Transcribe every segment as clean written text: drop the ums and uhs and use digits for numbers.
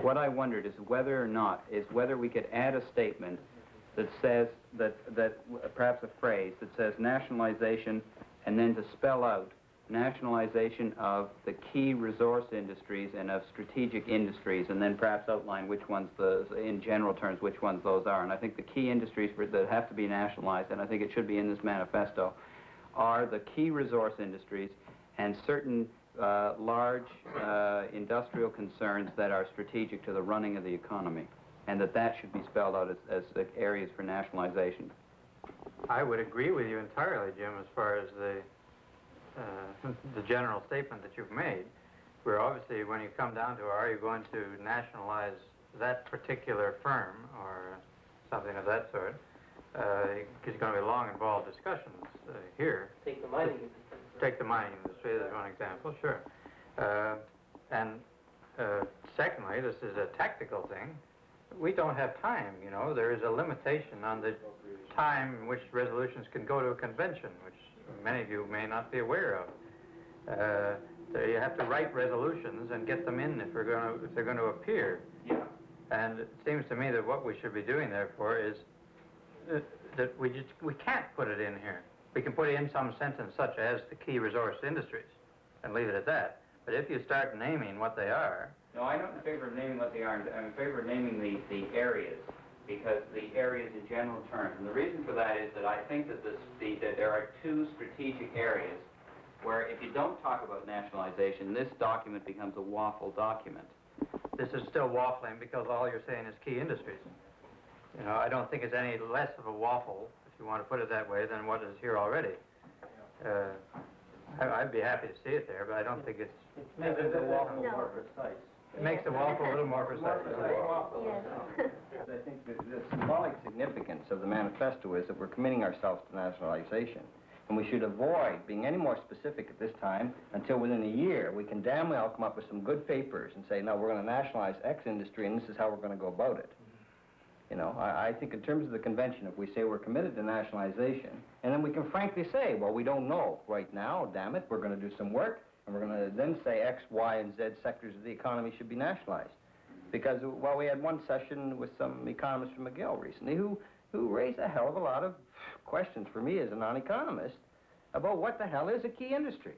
What I wondered is whether we could add a statement that says perhaps a phrase that says nationalization, and then to spell out nationalization of the key resource industries and of strategic industries, and then perhaps outline which ones, in general terms, which ones those are. And I think the key industries that have to be nationalized, and I think it should be in this manifesto, are the key resource industries and certain large industrial concerns that are strategic to the running of the economy, and that should be spelled out as the areas for nationalization. I would agree with you entirely, Jim, as far as the general statement that you've made. Where obviously, when you come down to, are you going to nationalize that particular firm or something of that sort, because it's going to be long, involved discussions here. Take the mining industry. Take the mining industry, that's one example, sure. Secondly, this is a tactical thing. We don't have time, you know. There is a limitation on the time in which resolutions can go to a convention, which many of you may not be aware of. So you have to write resolutions and get them in if they're going to appear. Yeah. And it seems to me that what we should be doing, therefore, is that we can't put it in here. We can put in some sentence such as the key resource industries and leave it at that. But if you start naming what they are... No, I'm not in favor of naming what they are. I'm in favor of naming the areas, because the areas in general terms. And the reason for that is that I think that that there are two strategic areas where if you don't talk about nationalization, this document becomes a waffle document. This is still waffling because all you're saying is key industries. You know, I don't think it's any less of a waffle, if you want to put it that way, than what is here already. I'd be happy to see it there, but I don't think it's... It makes the waffle more precise. It makes the waffle a little more precise. Yes. I think the symbolic significance of the manifesto is that we're committing ourselves to nationalization. And we should avoid being any more specific at this time until within a year we can damn well come up with some good papers and say, no, we're going to nationalize X industry and this is how we're going to go about it. You know, I think in terms of the convention, if we say we're committed to nationalization, and then we can frankly say, well, we don't know right now, damn it, we're going to do some work, and we're going to then say X, Y, and Z sectors of the economy should be nationalized. Because, well, we had one session with some economists from McGill recently who raised a hell of a lot of questions for me as a non-economist about what the hell is a key industry.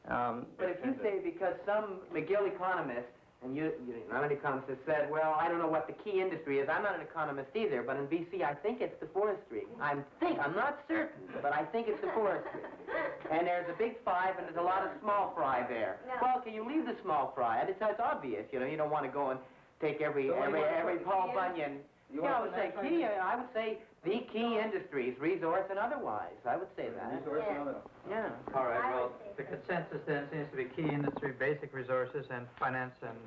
But if you say because some McGill economist, and you're not an economist, has said, well, I don't know what the key industry is. I'm not an economist either, but in BC, I think it's the forestry. I'm not certain, but I think it's the forestry. And there's a big five, and there's a lot of small fry there. No. Well, can you leave the small fry? It's obvious, you know. You don't want to go and take every Paul Bunyan. I would say the key industries, resource and otherwise. I would say that. Resource and otherwise. Yeah. All right, well, the consensus then seems to be key industry, basic resources, and finance and